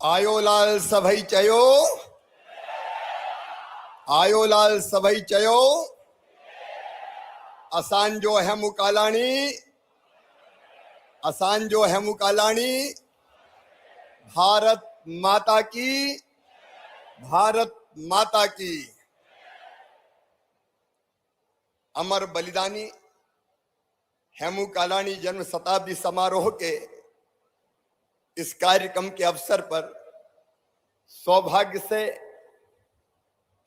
आयोलाल सभई चयो, आयोलाल सभई चयो, असांजो हेमू कालाणी, असांजो हेमू कालाणी, भारत माता की, भारत माता की। अमर बलिदानी हेमू कालाणी जन्म शताब्दी समारोह के इस कार्यक्रम के अवसर पर सौभाग्य से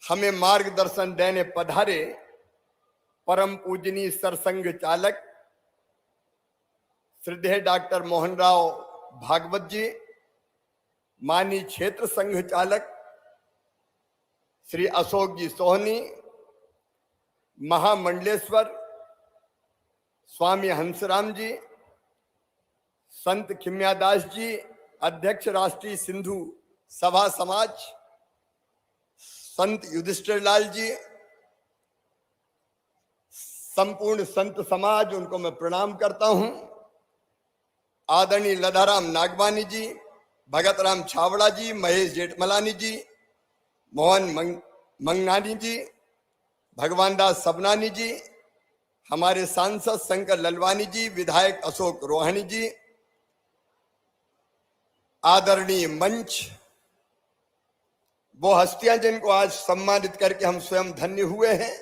हमें मार्गदर्शन देने पधारे परम पूजनीय सरसंघ चालक श्रद्धेय डॉक्टर मोहनराव भागवत जी, माननीय क्षेत्र संघ चालक श्री अशोक जी सोहनी, महामंडलेश्वर स्वामी हंसराम जी, संत खिम्यादास जी, अध्यक्ष राष्ट्रीय सिंधु सभा समाज, संत युधिष्ठिर लाल जी, संपूर्ण संत समाज, उनको मैं प्रणाम करता हूं। आदरणीय लधाराम नागवानी जी, भगत राम छावड़ा जी, महेश जेठमलानी जी, मोहन मंगनानी जी, भगवान दास सबनानी जी, हमारे सांसद शंकर ललवानी जी, विधायक अशोक रोहानी जी, आदरणीय मंच, वो हस्तियां जिनको आज सम्मानित करके हम स्वयं धन्य हुए हैं,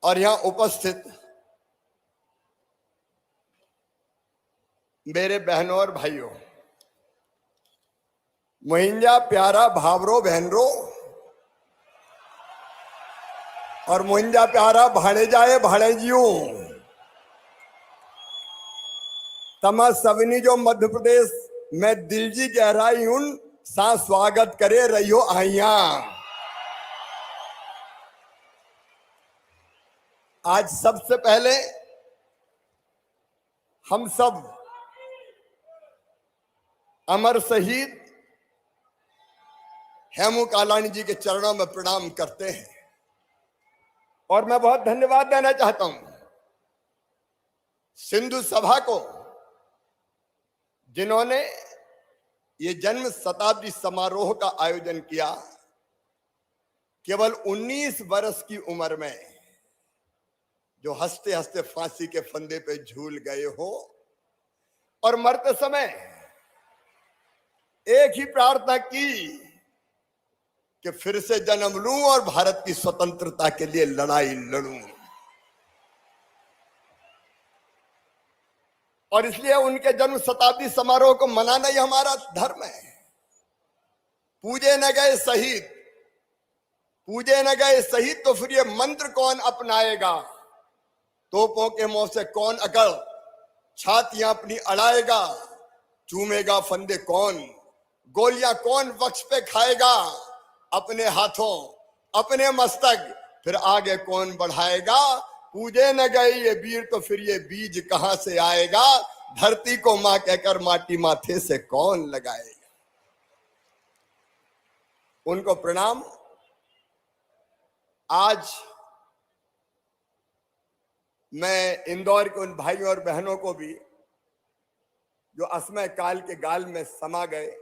और यहां उपस्थित मेरे बहनों और भाइयों, मुहिंजा प्यारा भावरो बहनरो और मुहिंजा प्यारा भाड़े जाए भाड़े जियो, तमा सवनी जो मध्य प्रदेश में दिल जी गहराई उन सा स्वागत करे रहियो आइया। आज सबसे पहले हम सब अमर शहीद हेमू कालाणी जी के चरणों में प्रणाम करते हैं, और मैं बहुत धन्यवाद देना चाहता हूं सिंधु सभा को, जिन्होंने ये जन्म शताब्दी समारोह का आयोजन किया। केवल 19 वर्ष की उम्र में जो हंसते हंसते फांसी के फंदे पे झूल गए हो, और मरते समय एक ही प्रार्थना की कि फिर से जन्म लूं और भारत की स्वतंत्रता के लिए लड़ाई लड़ूं। और इसलिए उनके जन्म शताब्दी समारोह को मनाना ही हमारा धर्म है। पूजे न गए शहीद, पूजे न गए शहीद, तो फिर ये मंत्र कौन अपनाएगा? तोपों के मुंह से कौन अकड़ छातियां अपनी अड़ाएगा? चूमेगा फंदे कौन, गोलियां कौन वक्ष पे खाएगा? अपने हाथों अपने मस्तक फिर आगे कौन बढ़ाएगा? पूजे न गए ये वीर, तो फिर ये बीज कहां से आएगा? धरती को मां कहकर माटी माथे से कौन लगाएगा? उनको प्रणाम। आज मैं इंदौर के उन भाइयों और बहनों को भी जो असमय काल के गाल में समा गए,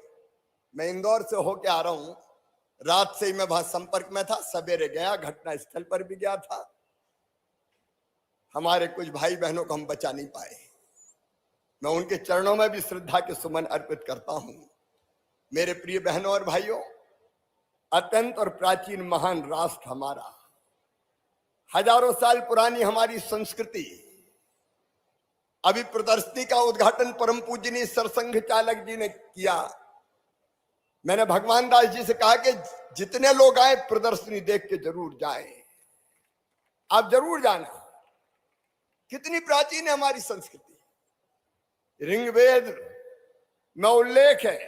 मैं इंदौर से होके आ रहा हूं, रात से ही मैं वहां संपर्क में था, सवेरे गया, घटना स्थल पर भी गया था। हमारे कुछ भाई बहनों को हम बचा नहीं पाए। मैं उनके चरणों में भी श्रद्धा के सुमन अर्पित करता हूं। मेरे प्रिय बहनों और भाइयों, अत्यंत और प्राचीन महान राष्ट्र हमारा, हजारों साल पुरानी हमारी संस्कृति, अभी प्रदर्शनी का उद्घाटन परम पूजनीय सरसंघ चालक जी ने किया। मैंने भगवान दास जी से कहा कि जितने लोग आए प्रदर्शनी देख के जरूर जाएं, आप जरूर जाना। कितनी प्राचीन है हमारी संस्कृति। ऋग्वेद में उल्लेख है,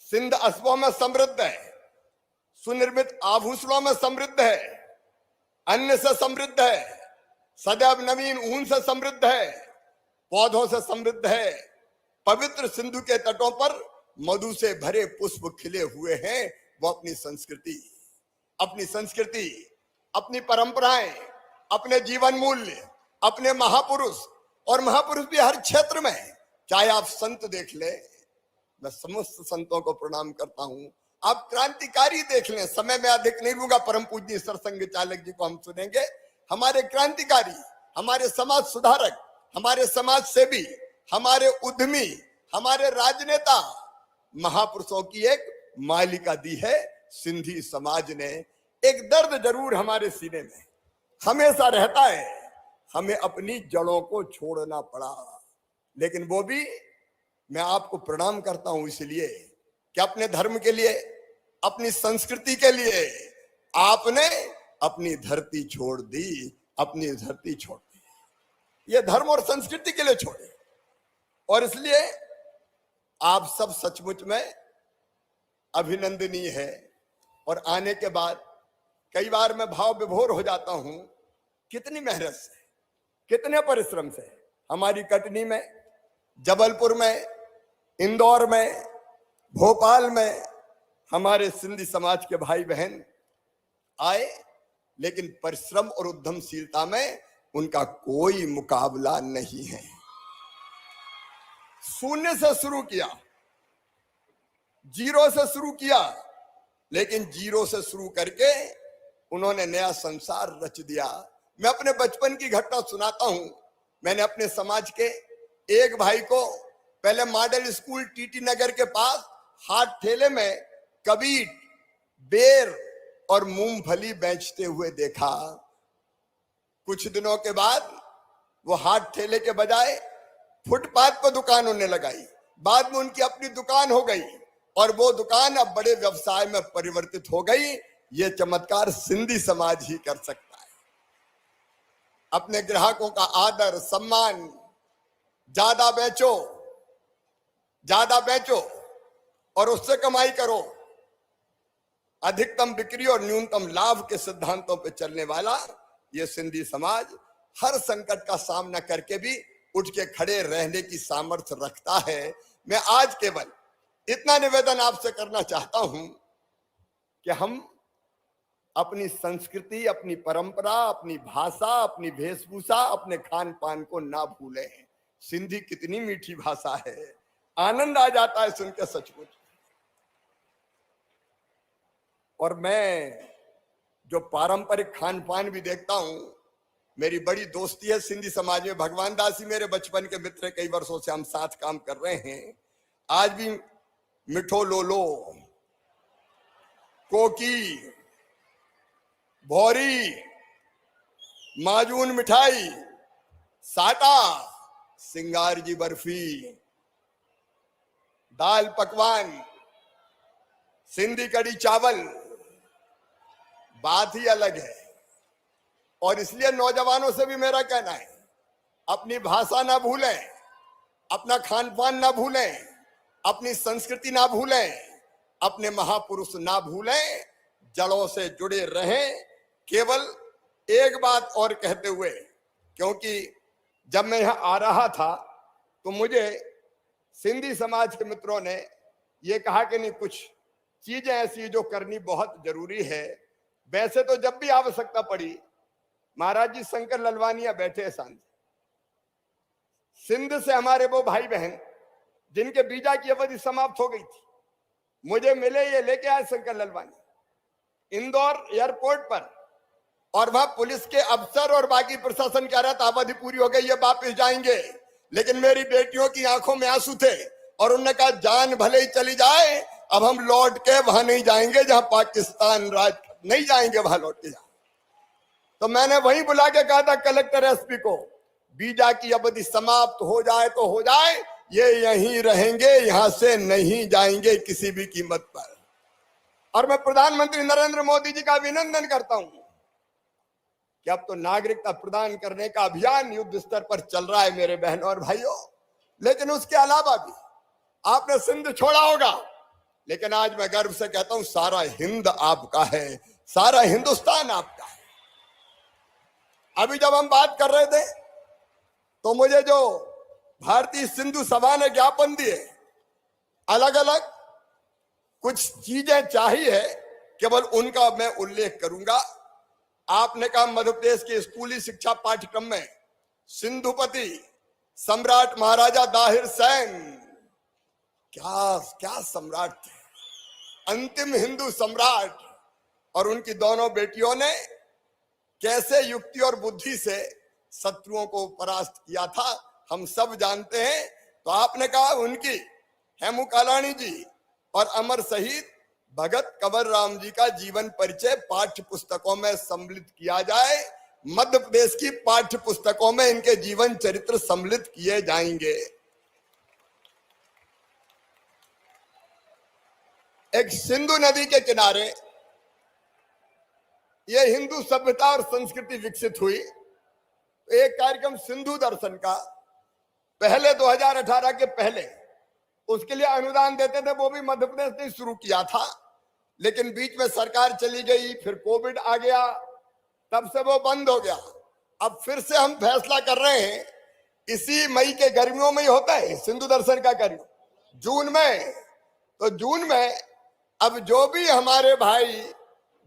सिंध अस्वों में समृद्ध है, सुनिर्मित आभूषणों में समृद्ध है, अन्न से समृद्ध है, सदैव नवीन ऊन से समृद्ध है, पौधों से समृद्ध है। पवित्र सिंधु के तटों पर मधु से भरे पुष्प खिले हुए हैं। वो अपनी संस्कृति, अपनी संस्कृति, अपनी परंपराएं, अपने जीवन मूल्य, अपने महापुरुष, और महापुरुष भी हर क्षेत्र में, चाहे आप संत देख ले, मैं समस्त संतों को प्रणाम करता हूं। आप क्रांतिकारी देख लें, समय में अधिक नहीं लूंगा। परम पूज्य सरसंघ चालक जी को हम सुनेंगे। हमारे क्रांतिकारी, हमारे समाज सुधारक, हमारे समाज सेवी, हमारे उद्यमी, हमारे राजनेता, महापुरुषों की एक मालिका दी है सिंधी समाज ने। एक दर्द जरूर हमारे सीने में हमेशा रहता है, हमें अपनी जड़ों को छोड़ना पड़ा, लेकिन वो भी मैं आपको प्रणाम करता हूं इसलिए कि अपने धर्म के लिए, अपनी संस्कृति के लिए आपने अपनी धरती छोड़ दी, अपनी धरती छोड़ दी। ये धर्म और संस्कृति के लिए छोड़े, और इसलिए आप सब सचमुच में अभिनंदनीय है। और आने के बाद कई बार मैं भाव विभोर हो जाता हूं, कितनी मेहनत से, कितने परिश्रम से हमारी कटनी में, जबलपुर में, इंदौर में, भोपाल में हमारे सिंधी समाज के भाई बहन आए, लेकिन परिश्रम और उद्यमशीलता में उनका कोई मुकाबला नहीं है। शून्य से शुरू किया, जीरो से शुरू किया, लेकिन जीरो से शुरू करके उन्होंने नया संसार रच दिया। मैं अपने बचपन की घटना सुनाता हूं। मैंने अपने समाज के एक भाई को पहले मॉडल स्कूल टीटी नगर के पास हाथ ठेले में कबीर, बेर और मूंगफली बेचते हुए देखा। कुछ दिनों के बाद वो हाथ ठेले के बजाय फुटपाथ पर दुकान होने लगाई। बाद में उनकी अपनी दुकान हो गई और वो दुकान अब बड़े व्यवसाय में परिवर्तित हो गई। ये चमत्कार सिंधी समाज ही कर सकता है। अपने ग्राहकों का आदर सम्मान, ज्यादा बेचो, ज्यादा बेचो और उससे कमाई करो। अधिकतम बिक्री और न्यूनतम लाभ के सिद्धांतों पर चलने वाला ये सिंधी समाज हर संकट का सामना करके भी उठ के खड़े रहने की सामर्थ्य रखता है। मैं आज केवल इतना निवेदन आपसे करना चाहता हूं कि हम अपनी संस्कृति, अपनी परंपरा, अपनी भाषा, अपनी वेशभूषा, अपने खान पान को ना भूलें। सिंधी कितनी मीठी भाषा है, आनंद आ जाता है सुन के सचमुच। और मैं जो पारंपरिक खान पान भी देखता हूं, मेरी बड़ी दोस्ती है सिंधी समाज में। भगवान दास जी मेरे बचपन के मित्र हैं, कई वर्षों से हम साथ काम कर रहे हैं। आज भी मिठो लोलो, कोकी, भौरी, माजून मिठाई, साटा, सिंगार जी बर्फी, दाल पकवान, सिंधी कड़ी चावल, बात ही अलग है। और इसलिए नौजवानों से भी मेरा कहना है, अपनी भाषा ना भूलें, अपना खान पान ना भूलें, अपनी संस्कृति ना भूलें, अपने महापुरुष ना भूलें, जड़ों से जुड़े रहें। केवल एक बात और कहते हुए, क्योंकि जब मैं यहां आ रहा था तो मुझे सिंधी समाज के मित्रों ने ये कहा कि नहीं, कुछ चीजें ऐसी जो करनी बहुत जरूरी है। वैसे तो जब भी आवश्यकता पड़ी, महाराज जी शंकर ललवानिया बैठे हैं सांझ, सिंध से हमारे वो भाई बहन जिनके वीजा की अवधि समाप्त हो गई थी, मुझे मिले, ये लेके आए शंकर ललवानी इंदौर एयरपोर्ट पर। और वहां पुलिस के अफसर और बाकी प्रशासन कह रहा था अवधि पूरी हो गई, ये वापस जाएंगे। लेकिन मेरी बेटियों की आंखों में आंसू थे और उन्होंने कहा जान भले ही चली जाए, अब हम लौट के वहां नहीं जाएंगे जहां पाकिस्तान राज, नहीं जाएंगे वहां लौट के। तो मैंने वहीं बुला के कहा था कलेक्टर एसपी को, वीजा की अवधि समाप्त हो जाए तो हो जाए, ये यहीं रहेंगे, यहां से नहीं जाएंगे किसी भी कीमत पर। और मैं प्रधानमंत्री नरेंद्र मोदी जी का अभिनंदन करता हूं कि अब तो नागरिकता प्रदान करने का अभियान युद्ध स्तर पर चल रहा है मेरे बहनों और भाइयों। लेकिन उसके अलावा भी आपने सिंध छोड़ा होगा, लेकिन आज मैं गर्व से कहता हूं सारा हिंद आपका है, सारा हिंदुस्तान आपका है। अभी जब हम बात कर रहे थे तो मुझे जो भारतीय सिंधु सभा ने ज्ञापन दिए, अलग अलग कुछ चीजें चाहिए, केवल उनका मैं उल्लेख करूंगा। आपने कहा मध्य प्रदेश के स्कूली शिक्षा पाठ्यक्रम में सिंधुपति सम्राट महाराजा दाहिर सैन क्या क्या सम्राट थे, अंतिम हिंदू सम्राट। और उनकी दोनों बेटियों ने कैसे युक्ति और बुद्धि से शत्रुओं को परास्त किया था हम सब जानते हैं। तो आपने कहा उनकी हेमू कालाणी जी और अमर शहीद भगत कंवर राम जी का जीवन परिचय पाठ्य पुस्तकों में सम्मिलित किया जाए। मध्य प्रदेश की पाठ्य पुस्तकों में इनके जीवन चरित्र सम्मिलित किए जाएंगे। एक सिंधु नदी के किनारे ये हिंदू सभ्यता और संस्कृति विकसित हुई। एक कार्यक्रम सिंधु दर्शन का पहले 2018 के पहले उसके लिए अनुदान देते थे, वो भी मध्य प्रदेश ने शुरू किया था, लेकिन बीच में सरकार चली गई, फिर कोविड आ गया, तब से वो बंद हो गया। अब फिर से हम फैसला कर रहे हैं, इसी मई के गर्मियों में ही होता है सिंधु दर्शन का कार्यक्रम, जून में। तो जून में अब जो भी हमारे भाई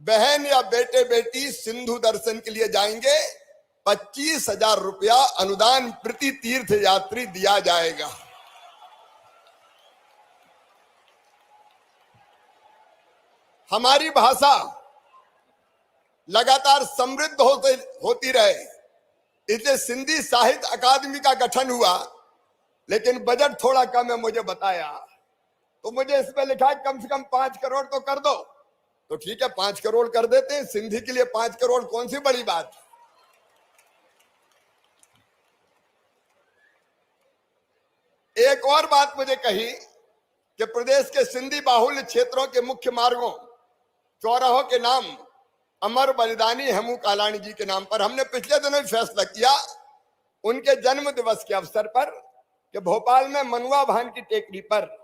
बहन या बेटे बेटी सिंधु दर्शन के लिए जाएंगे, 25,000 रुपया अनुदान प्रति तीर्थ यात्री दिया जाएगा। हमारी भाषा लगातार समृद्ध होती रहे, इसलिए सिंधी साहित्य अकादमी का गठन हुआ, लेकिन बजट थोड़ा कम है मुझे बताया। तो मुझे इसमें लिखा है कम से कम 5 करोड़ तो कर दो। तो ठीक है 5 करोड़ कर देते हैं। सिंधी के लिए 5 करोड़ कौन सी बड़ी बात। एक और बात मुझे कही कि प्रदेश के सिंधी बाहुल्य क्षेत्रों के मुख्य मार्गों चौराहों के नाम अमर बलिदानी हेमू कालाणी जी के नाम पर हमने पिछले दिनों फैसला किया, उनके जन्म दिवस के अवसर पर कि भोपाल में मनुआ भान की टेकरी पर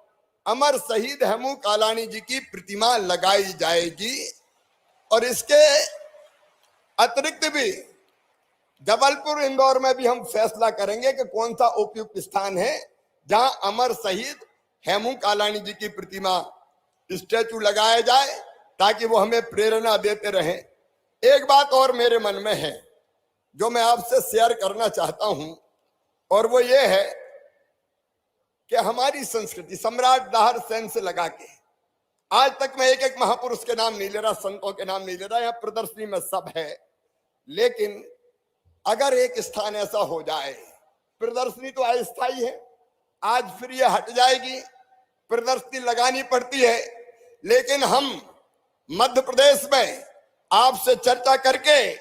अमर शहीद हेमू कालाणी जी की प्रतिमा लगाई जाएगी। और इसके अतिरिक्त भी जबलपुर इंदौर में भी हम फैसला करेंगे कि कौन सा उपयुक्त स्थान है जहां अमर शहीद हेमू कालाणी जी की प्रतिमा स्टैचू लगाया जाए, ताकि वो हमें प्रेरणा देते रहें। एक बात और मेरे मन में है जो मैं आपसे शेयर करना चाहता हूं, और वो ये है कि हमारी संस्कृति सम्राट दाहर सेन से लगा के आज तक मैं एक एक महापुरुष के नाम नहीं ले रहा, संतों के नाम नहीं ले रहा, यहाँ प्रदर्शनी में सब है, लेकिन अगर एक स्थान ऐसा हो जाए, प्रदर्शनी तो अस्थायी है, आज फिर ये हट जाएगी, प्रदर्शनी लगानी पड़ती है, लेकिन हम मध्य प्रदेश में आपसे चर्चा करके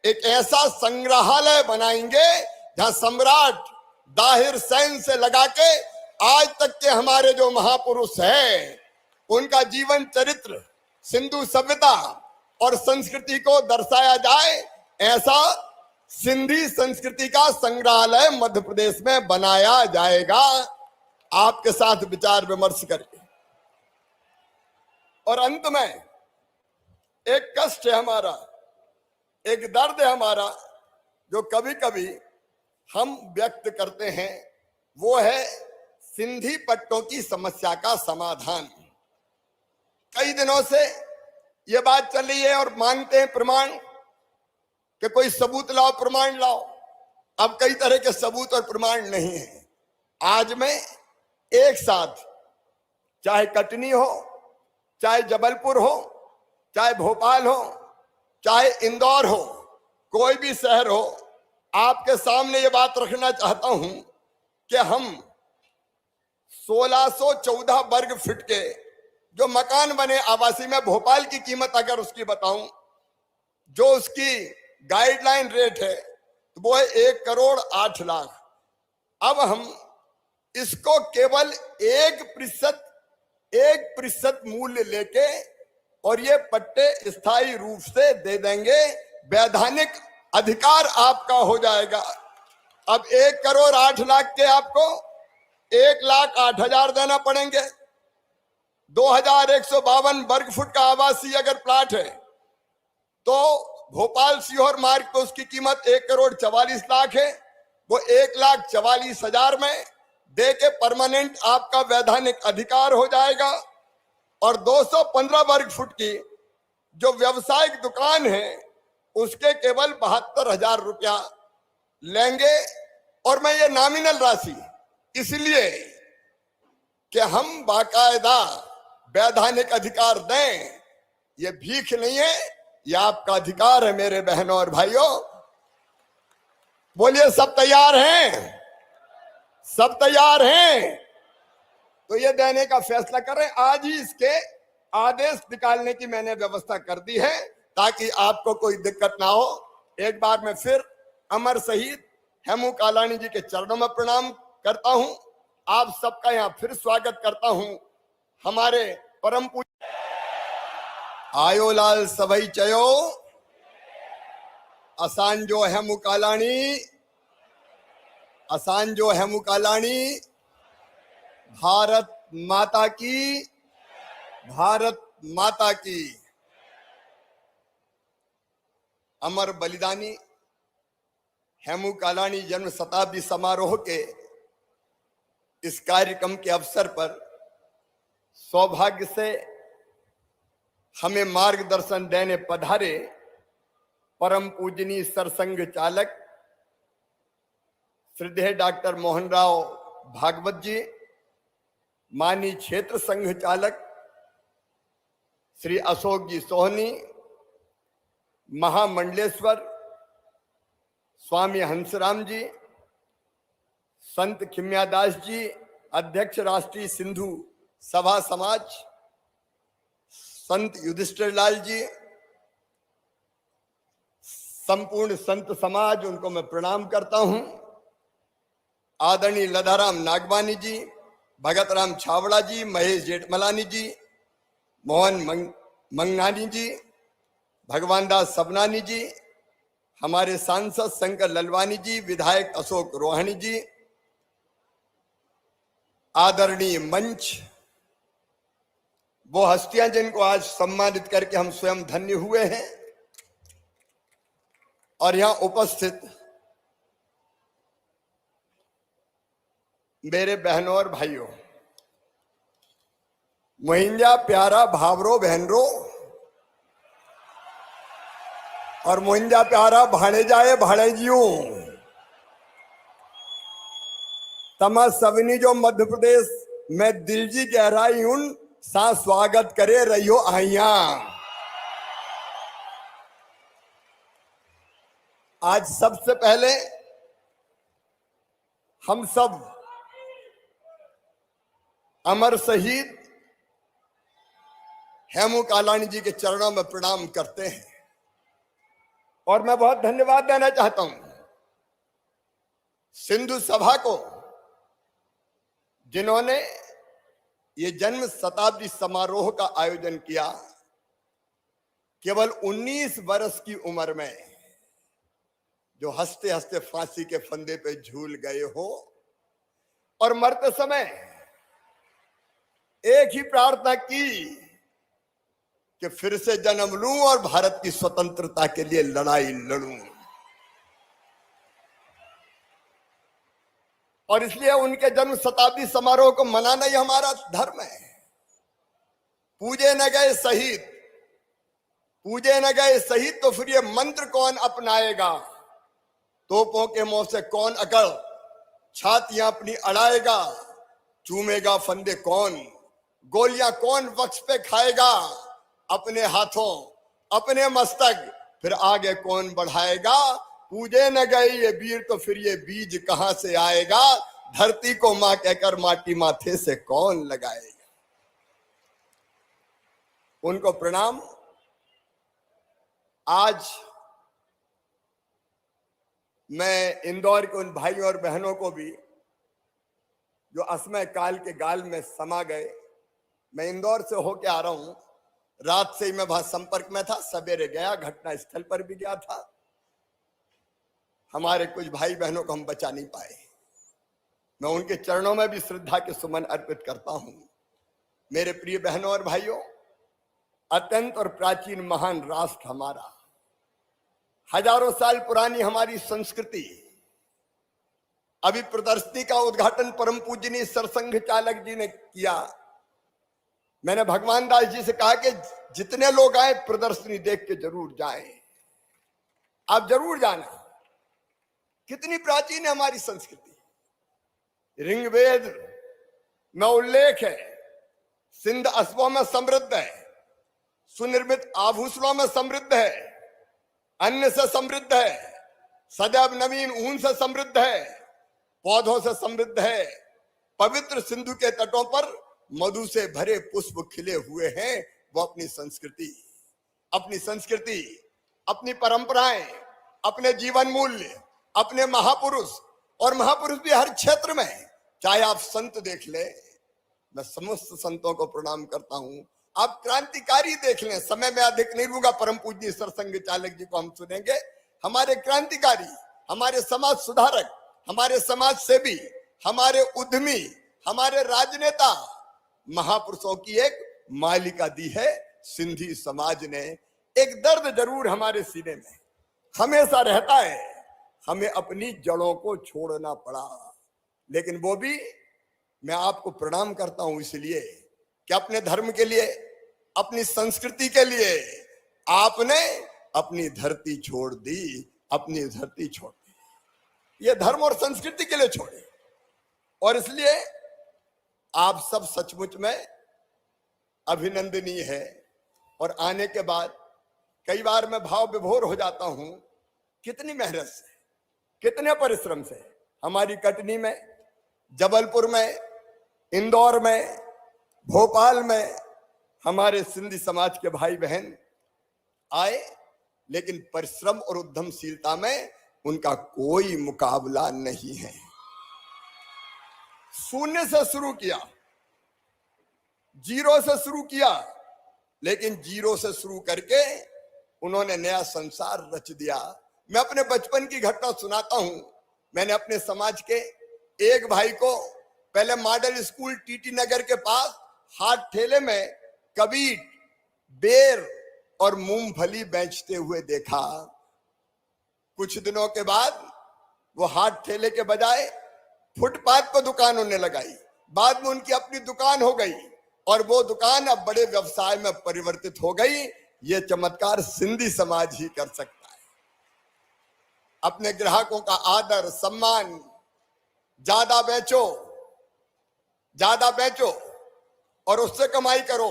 एक ऐसा संग्रहालय बनाएंगे जहां सम्राट दाहिर सेन से लगा के आज तक के हमारे जो महापुरुष हैं उनका जीवन चरित्र, सिंधु सभ्यता और संस्कृति को दर्शाया जाए। ऐसा सिंधी संस्कृति का संग्रहालय मध्य प्रदेश में बनाया जाएगा, आपके साथ विचार विमर्श करके। और अंत में एक कष्ट है हमारा, एक दर्द है हमारा जो कभी कभी हम व्यक्त करते हैं, वो है सिंधी पट्टों की समस्या का समाधान। कई दिनों से ये बात चल रही है और मांगते हैं प्रमाण कि कोई सबूत लाओ, प्रमाण लाओ। अब कई तरह के सबूत और प्रमाण नहीं है। आज मैं एक साथ, चाहे कटनी हो, चाहे जबलपुर हो, चाहे भोपाल हो, चाहे इंदौर हो, कोई भी शहर हो, आपके सामने ये बात रखना चाहता हूं कि हम 1614 वर्ग फीट के जो मकान बने आवासीय में, भोपाल की कीमत अगर उसकी बताऊं, जो उसकी गाइडलाइन रेट है तो वो है 1,08,00,000। अब हम इसको केवल 1% मूल्य लेके और ये पट्टे स्थायी रूप से दे देंगे, वैधानिक अधिकार आपका हो जाएगा। अब 1,08,00,000 के आपको 1,08,000 देना पड़ेंगे। 2,152 वर्ग फुट का आवासीय अगर प्लाट है तो भोपाल सीहोर मार्ग पे उसकी कीमत 1,44,00,000 है, वो 1,44,000 में दे के परमानेंट आपका वैधानिक अधिकार हो जाएगा। और 215 वर्ग फुट की जो व्यवसायिक दुकान है उसके केवल 72,000 रुपया लेंगे। और मैं ये नॉमिनल राशि इसलिए कि हम बाकायदा वैधानिक अधिकार दें, ये भीख नहीं है, ये आपका अधिकार है मेरे बहनों और भाइयों। बोलिए सब तैयार हैं? सब तैयार हैं? तो ये देने का फैसला करें। आज ही इसके आदेश निकालने की मैंने व्यवस्था कर दी है ताकि आपको कोई दिक्कत ना हो। एक बार मैं फिर अमर शहीद हेमू कालानी जी के चरणों में प्रणाम करता हूं। आप सबका यहां फिर स्वागत करता हूं। हमारे परम पूज्य आयोलाल सभई चयो, असांजो हेमू कालानी, असांजो हेमू कालानी, भारत माता की, भारत माता की। अमर बलिदानी हेमू कालानी जन्म शताब्दी समारोह के इस कार्यक्रम के अवसर पर सौभाग्य से हमें मार्गदर्शन देने पधारे परम पूजनीय सरसंघ चालक श्रद्धेय डॉक्टर मोहनराव भागवत जी, माननीय क्षेत्र संघ चालक श्री अशोक जी सोहनी, महामंडलेश्वर स्वामी हंसराम जी, संत खिम्यादास जी, अध्यक्ष राष्ट्रीय सिंधु सभा समाज, संत युधिष्ठिर लाल जी, संपूर्ण संत समाज, उनको मैं प्रणाम करता हूं। आदरणीय लधाराम नागवानी जी, भगत राम छावड़ा जी, महेश जेठमलानी जी, मोहन मंगनानी जी, भगवान दास सबनानी जी, हमारे सांसद शंकर ललवानी जी, विधायक अशोक रोहानी जी, आदरणीय मंच, वो हस्तियां जिनको आज सम्मानित करके हम स्वयं धन्य हुए हैं, और यहां उपस्थित मेरे बहनों और भाइयों, मोहिंजा प्यारा भावरो बहनरो और मोहिंजा प्यारा भाणे जाए भाणे जियो, तमा सवनी जो मध्य प्रदेश में दिल जी गहराई उन सा स्वागत करे रहियो आइया। आज सबसे पहले हम सब अमर शहीद हेमू कालानी जी के चरणों में प्रणाम करते हैं और मैं बहुत धन्यवाद देना चाहता हूं सिंधु सभा को, जिन्होंने ये जन्म शताब्दी समारोह का आयोजन किया। केवल 19 वर्ष की उम्र में जो हंसते हंसते फांसी के फंदे पे झूल गए हो और मरते समय एक ही प्रार्थना की कि फिर से जन्म लूं और भारत की स्वतंत्रता के लिए लड़ाई लड़ूं। और इसलिए उनके जन्म शताब्दी समारोह को मनाना ही हमारा धर्म है। पूजे न गए शहीद, पूजे न गए शहीद, तो फिर ये मंत्र कौन अपनाएगा? तोपों के मुंह से कौन अकड़ छातियां अपनी अड़ाएगा? चूमेगा फंदे कौन, गोलियां कौन वक्ष पे खाएगा? अपने हाथों अपने मस्तक फिर आगे कौन बढ़ाएगा? पूजे न गए ये वीर तो फिर ये बीज कहां से आएगा? धरती को मां कहकर माटी माथे से कौन लगाएगा? उनको प्रणाम। आज मैं इंदौर के उन भाइयों और बहनों को भी जो असमय काल के गाल में समा गए, मैं इंदौर से होके आ रहा हूं, रात से ही मैं वहां संपर्क में था, सवेरे गया, घटना स्थल पर भी गया था। हमारे कुछ भाई बहनों को हम बचा नहीं पाए। मैं उनके चरणों में भी श्रद्धा के सुमन अर्पित करता हूं। मेरे प्रिय बहनों और भाइयों, अत्यंत और प्राचीन महान राष्ट्र हमारा, हजारों साल पुरानी हमारी संस्कृति, अभी प्रदर्शनी का उद्घाटन परम पूजनीय सरसंघ चालक जी ने किया। मैंने भगवान दास जी से कहा कि जितने लोग आए प्रदर्शनी देख के जरूर जाएं, आप जरूर जाना। कितनी प्राचीन है हमारी संस्कृति। ऋग्वेद में उल्लेख है, सिंध अस्बों में समृद्ध है, सुनिर्मित आभूषणों में समृद्ध है, अन्न से समृद्ध है, सदैव नवीन ऊन से समृद्ध है, पौधों से समृद्ध है। पवित्र सिंधु के तटों पर मधु से भरे पुष्प खिले हुए हैं। वो अपनी संस्कृति, अपनी परंपराएं, अपने जीवन मूल्य, अपने महापुरुष, और महापुरुष भी हर क्षेत्र में, चाहे आप संत देख ले, मैं समस्त संतों को प्रणाम करता हूं। आप क्रांतिकारी देख लें, समय में अधिक नहीं लूंगा, परम पूज्य सरसंघ चालक जी को हम सुनेंगे। हमारे क्रांतिकारी, हमारे समाज सुधारक, हमारे समाज सेवी, हमारे उद्यमी, हमारे राजनेता, महापुरुषों की एक मालिका दी है सिंधी समाज ने। एक दर्द जरूर हमारे सीने में हमेशा रहता है, हमें अपनी जड़ों को छोड़ना पड़ा, लेकिन वो भी मैं आपको प्रणाम करता हूं इसलिए कि अपने धर्म के लिए, अपनी संस्कृति के लिए आपने अपनी धरती छोड़ दी, अपनी धरती छोड़ दी। ये धर्म और संस्कृति के लिए छोड़े, और इसलिए आप सब सचमुच में अभिनंदनीय है। और आने के बाद कई बार मैं भाव विभोर हो जाता हूं, कितनी मेहनत से, कितने परिश्रम से हमारी कटनी में, जबलपुर में, इंदौर में, भोपाल में हमारे सिंधी समाज के भाई बहन आए, लेकिन परिश्रम और उद्यमशीलता में उनका कोई मुकाबला नहीं है। शून्य से शुरू किया, जीरो से शुरू किया, लेकिन जीरो से शुरू करके उन्होंने नया संसार रच दिया। मैं अपने बचपन की घटना सुनाता हूं। मैंने अपने समाज के एक भाई को पहले मॉडल स्कूल टीटी नगर के पास हाथ ठेले में कबीट, बेर और मूंगफली बेचते हुए देखा। कुछ दिनों के बाद वो हाथ ठेले के बजाय फुटपाथ पर दुकान होने लगाई। बाद में उनकी अपनी दुकान हो गई, और वो दुकान अब बड़े व्यवसाय में परिवर्तित हो गई। ये चमत्कार सिंधी समाज ही कर सकता है। अपने ग्राहकों का आदर सम्मान, ज्यादा बेचो और उससे कमाई करो।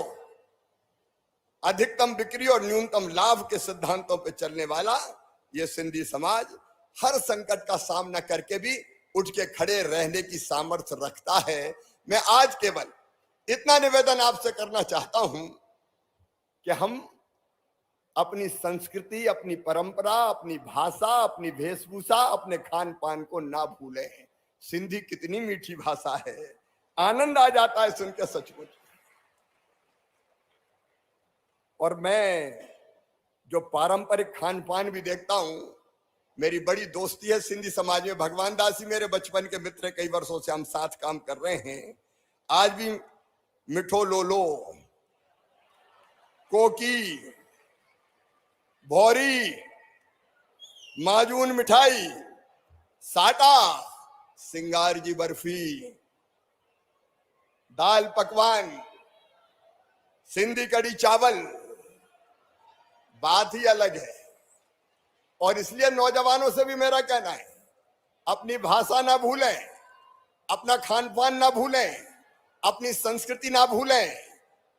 अधिकतम बिक्री और न्यूनतम लाभ के सिद्धांतों पर चलने वाला ये सिंधी समाज हर संकट का सामना करके भी उठ के खड़े रहने की सामर्थ्य रखता है। मैं आज केवल इतना निवेदन आपसे करना चाहता हूं कि हम अपनी संस्कृति, अपनी परंपरा, अपनी भाषा, अपनी वेशभूषा, अपने खान पान को ना भूलें। सिंधी कितनी मीठी भाषा है, आनंद आ जाता है सुन के सचमुच। और मैं जो पारंपरिक खान पान भी देखता हूं, मेरी बड़ी दोस्ती है सिंधी समाज में। भगवान दास जी मेरे बचपन के मित्र, कई वर्षों से हम साथ काम कर रहे हैं। आज भी मिठो लोलो, कोकी, भौरी, माजून मिठाई, साटा, सिंगार जी बर्फी, दाल पकवान, सिंधी कड़ी चावल, बात ही अलग है। और इसलिए नौजवानों से भी मेरा कहना है, अपनी भाषा ना भूलें, अपना खान पान ना भूलें, अपनी संस्कृति ना भूलें,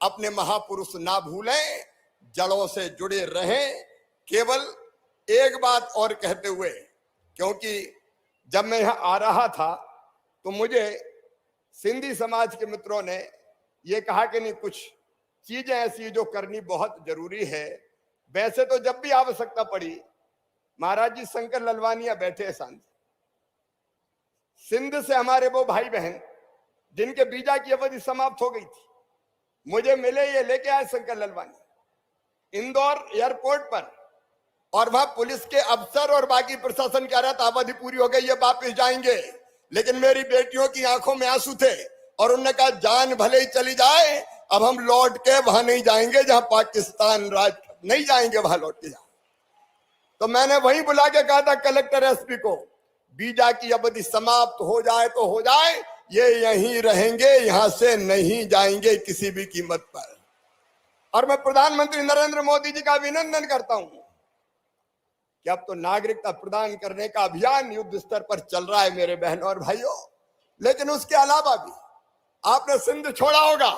अपने महापुरुष ना भूलें, जड़ों से जुड़े रहें। केवल एक बात और कहते हुए, क्योंकि जब मैं यहां आ रहा था तो मुझे सिंधी समाज के मित्रों ने ये कहा कि नहीं, कुछ चीजें ऐसी जो करनी बहुत जरूरी है। वैसे तो जब भी आवश्यकता पड़ी, महाराज जी शंकर ललवानिया बैठे हैं सांझ, सिंध से हमारे वो भाई बहन जिनके वीजा की अवधि समाप्त हो गई थी, मुझे मिले, ये लेके आए शंकर ललवानी इंदौर एयरपोर्ट पर। और वहां पुलिस के अफसर और बाकी प्रशासन कह रहा था अवधि पूरी हो गई, ये वापस जाएंगे। लेकिन मेरी बेटियों की आंखों में आंसू थे, और उन्होंने कहा जान भले ही चली जाए, अब हम लौट के वहां नहीं जाएंगे जहां पाकिस्तान राज, नहीं जाएंगे वहां लौट के। तो मैंने वहीं बुला के कहा था कलेक्टर एसपी को, वीजा की अवधि समाप्त हो जाए तो हो जाए, ये यहीं रहेंगे, यहां से नहीं जाएंगे किसी भी कीमत पर। और मैं प्रधानमंत्री नरेंद्र मोदी जी का अभिनंदन करता हूं कि अब तो नागरिकता प्रदान करने का अभियान युद्ध स्तर पर चल रहा है मेरे बहनों और भाइयों। लेकिन उसके अलावा भी आपने सिंध छोड़ा होगा,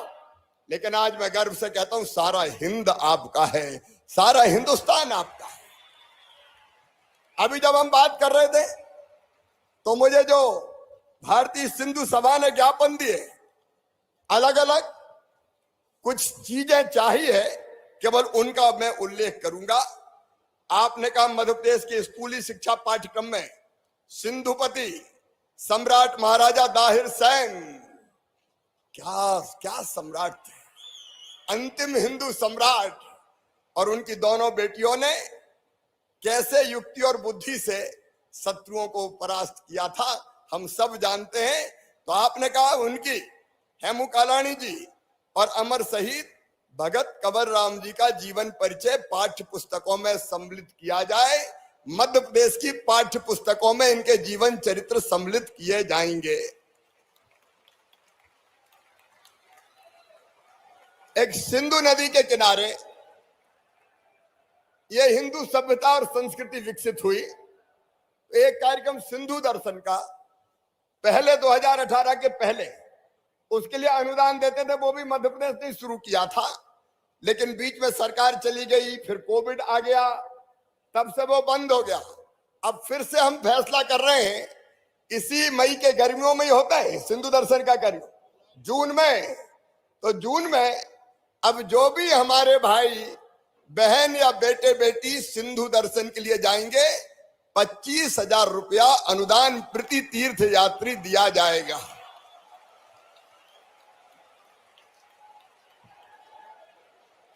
लेकिन आज मैं गर्व से कहता हूं सारा हिंद आपका है, सारा हिंदुस्तान आपका है। अभी जब हम बात कर रहे थे तो मुझे जो भारतीय सिंधु सभा ने ज्ञापन दिए, अलग अलग कुछ चीजें चाहिए, केवल उनका मैं उल्लेख करूंगा। आपने कहा मध्य प्रदेश के स्कूली शिक्षा पाठ्यक्रम में सिंधुपति सम्राट महाराजा दाहिर सैन, क्या क्या सम्राट थे, अंतिम हिंदू सम्राट, और उनकी दोनों बेटियों ने कैसे युक्ति और बुद्धि से शत्रुओं को परास्त किया था, हम सब जानते हैं। तो आपने कहा उनकी हेमू कालाणी जी और अमर शहीद भगत कंवर राम जी का जीवन परिचय पाठ्य पुस्तकों में सम्मिलित किया जाए। मध्य प्रदेश की पाठ्य पुस्तकों में इनके जीवन चरित्र सम्मिलित किए जाएंगे। एक सिंधु नदी के किनारे ये हिंदू सभ्यता और संस्कृति विकसित हुई। एक कार्यक्रम सिंधु दर्शन का पहले 2018 के पहले उसके लिए अनुदान देते थे, वो भी मध्य प्रदेश ने शुरू किया था, लेकिन बीच में सरकार चली गई, फिर कोविड आ गया, तब से वो बंद हो गया। अब फिर से हम फैसला कर रहे हैं, इसी मई के गर्मियों में ही होता है सिंधु दर्शन का कार्यक्रम, जून में। तो जून में अब जो भी हमारे भाई बहन या बेटे बेटी सिंधु दर्शन के लिए जाएंगे, 25,000 रुपया अनुदान प्रति तीर्थ यात्री दिया जाएगा।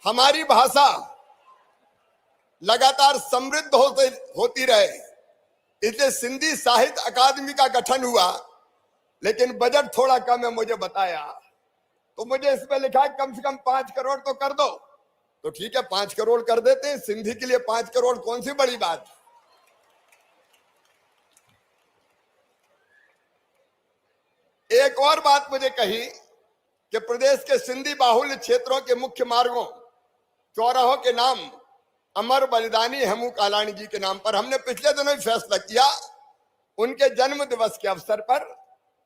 हमारी भाषा लगातार समृद्ध होती रहे, इसलिए सिंधी साहित्य अकादमी का गठन हुआ, लेकिन बजट थोड़ा कम है मुझे बताया। तो मुझे इसमें लिखा है कम से कम 5 करोड़ तो कर दो। तो ठीक है 5 करोड़ कर देते हैं, सिंधी के लिए 5 करोड़ कौन सी बड़ी बात। एक और बात मुझे कही कि प्रदेश के सिंधी बाहुल्य क्षेत्रों के मुख्य मार्गों चौराहों के नाम अमर बलिदानी हेमू कालाणी जी के नाम पर हमने पिछले दिनों ही फैसला किया, उनके जन्म दिवस के अवसर पर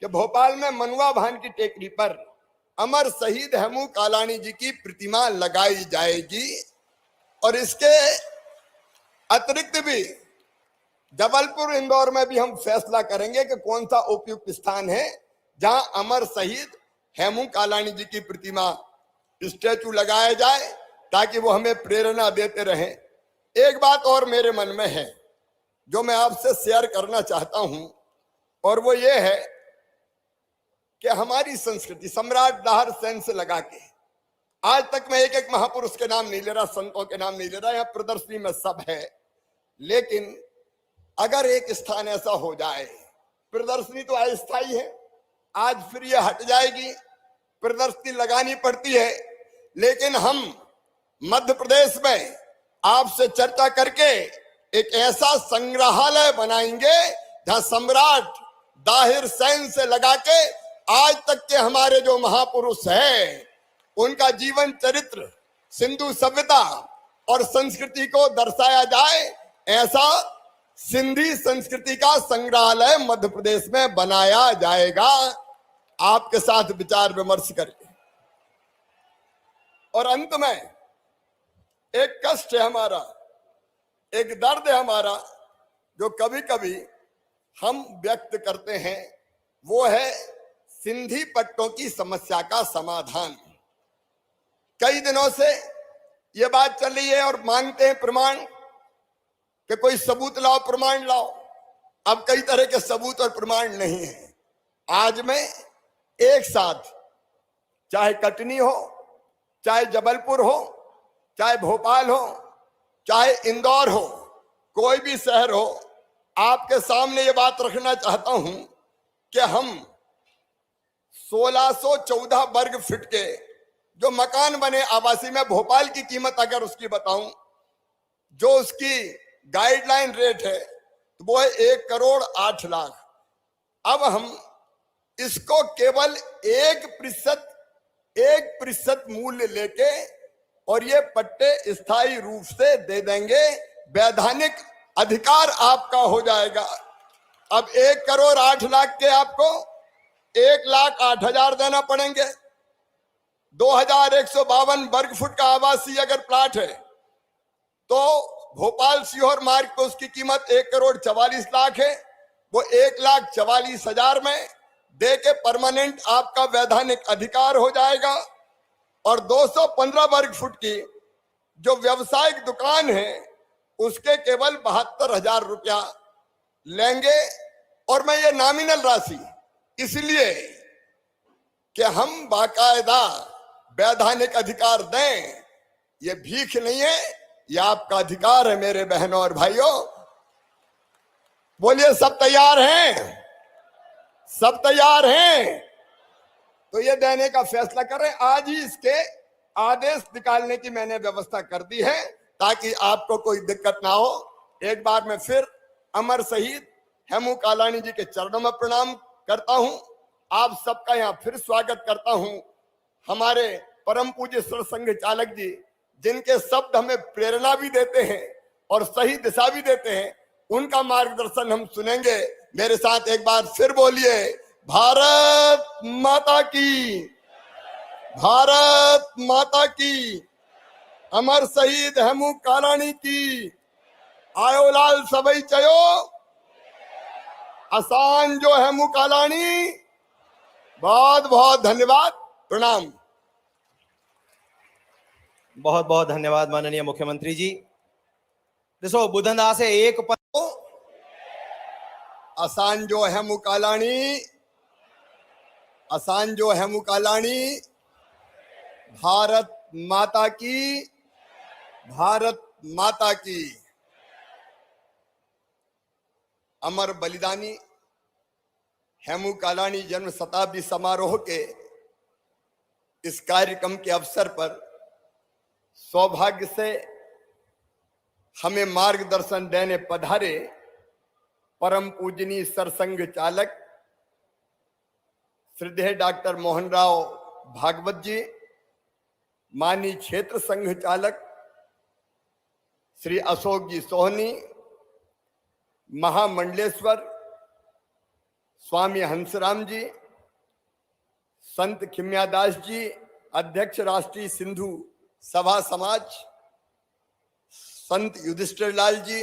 कि भोपाल में मनुआ भान की टेकरी पर अमर शहीद हेमू कालाणी जी की प्रतिमा लगाई जाएगी। और इसके अतिरिक्त भी जबलपुर इंदौर में भी हम फैसला करेंगे कि कौन सा उपयुक्त स्थान है जहां अमर शहीद हेमू कालाणी जी की प्रतिमा स्टैचू लगाया जाए, ताकि वो हमें प्रेरणा देते रहें। एक बात और मेरे मन में है जो मैं आपसे शेयर करना चाहता हूं, और वो ये है कि हमारी संस्कृति सम्राट दाहिर सैन से लगा के आज तक मैं एक एक महापुरुष के नाम नहीं ले रहा, संतों के नाम नहीं ले रहा, यहाँ प्रदर्शनी में सब है, लेकिन अगर एक स्थान ऐसा हो जाए, प्रदर्शनी तो अस्थायी है, आज फिर ये हट जाएगी, प्रदर्शनी लगानी पड़ती है, लेकिन हम मध्य प्रदेश में आपसे चर्चा करके एक ऐसा संग्रहालय बनाएंगे जहां सम्राट दाहिर सैन से लगा के आज तक के हमारे जो महापुरुष हैं उनका जीवन चरित्र, सिंधु सभ्यता और संस्कृति को दर्शाया जाए, ऐसा सिंधी संस्कृति का संग्रहालय मध्य प्रदेश में बनाया जाएगा, आपके साथ विचार विमर्श करके। और अंत में एक कष्ट है हमारा, एक दर्द है हमारा, जो कभी कभी हम व्यक्त करते हैं, वो है सिंधी पट्टों की समस्या का समाधान। कई दिनों से ये बात चल रही है और मांगते हैं प्रमाण कि कोई सबूत लाओ, प्रमाण लाओ। अब कई तरह के सबूत और प्रमाण नहीं है। आज मैं एक साथ, चाहे कटनी हो, चाहे जबलपुर हो, चाहे भोपाल हो, चाहे इंदौर हो, कोई भी शहर हो, आपके सामने ये बात रखना चाहता हूं कि हम 1614 वर्ग फीट के जो मकान बने आवासीय में, भोपाल की कीमत अगर उसकी बताऊं, जो उसकी गाइडलाइन रेट है तो वो है 1,08,00,000। अब हम इसको केवल 1% मूल्य लेके और ये पट्टे स्थायी रूप से दे देंगे, वैधानिक अधिकार आपका हो जाएगा। अब 1,08,00,000 के आपको 1,08,000 देना पड़ेंगे। 2,152 वर्ग फुट का आवासीय अगर प्लाट है तो भोपाल सीहोर मार्ग पर उसकी कीमत 1,44,00,000 है। वो 1,44,000 में दे के परमानेंट आपका वैधानिक अधिकार हो जाएगा। और 215 वर्ग फुट की जो व्यवसायिक दुकान है उसके केवल 72,000 रुपया लेंगे। और मैं ये नॉमिनल राशि इसलिए कि हम बाकायदा वैधानिक अधिकार दें, ये भीख नहीं है, ये आपका अधिकार है मेरे बहनों और भाइयों। बोलिए सब तैयार हैं? सब तैयार हैं? तो ये देने का फैसला करें। आज ही इसके आदेश निकालने की मैंने व्यवस्था कर दी है ताकि आपको कोई दिक्कत ना हो। एक बार मैं फिर अमर शहीद हेमू कालानी जी के चरणों में प्रणाम करता हूं। आप सबका यहां फिर स्वागत करता हूं। हमारे परम पूज्य सरसंघ चालक जी, जिनके शब्द हमें प्रेरणा भी देते हैं और सही दिशा भी देते हैं, उनका मार्गदर्शन हम सुनेंगे। मेरे साथ एक बार फिर बोलिए, भारत माता की, भारत माता की, अमर शहीद हेमू कालानी की, आयो लाल सबई चयो, आसान जो हेमू कालानी। बहुत बहुत धन्यवाद, प्रणाम। बहुत बहुत धन्यवाद माननीय मुख्यमंत्री जी। ॾिसो ॿुधंदा से एक आसान जो हेमू कालानी, आसान जो हेमू कालानी, भारत माता की, भारत माता की। अमर बलिदानी हेमू कालानी जन्म शताब्दी समारोह के इस कार्यक्रम के अवसर पर सौभाग्य से हमें मार्गदर्शन देने पधारे परम पूजनीय सरसंघ चालक श्रद्धेय डॉक्टर मोहनराव भागवत जी, माननीय क्षेत्र संघ चालक श्री अशोक जी सोहनी, महामंडलेश्वर स्वामी हंसराम जी, संत खिम्यादास जी, अध्यक्ष राष्ट्रीय सिंधु सभा समाज, संत युधिष्ठिर लाल जी,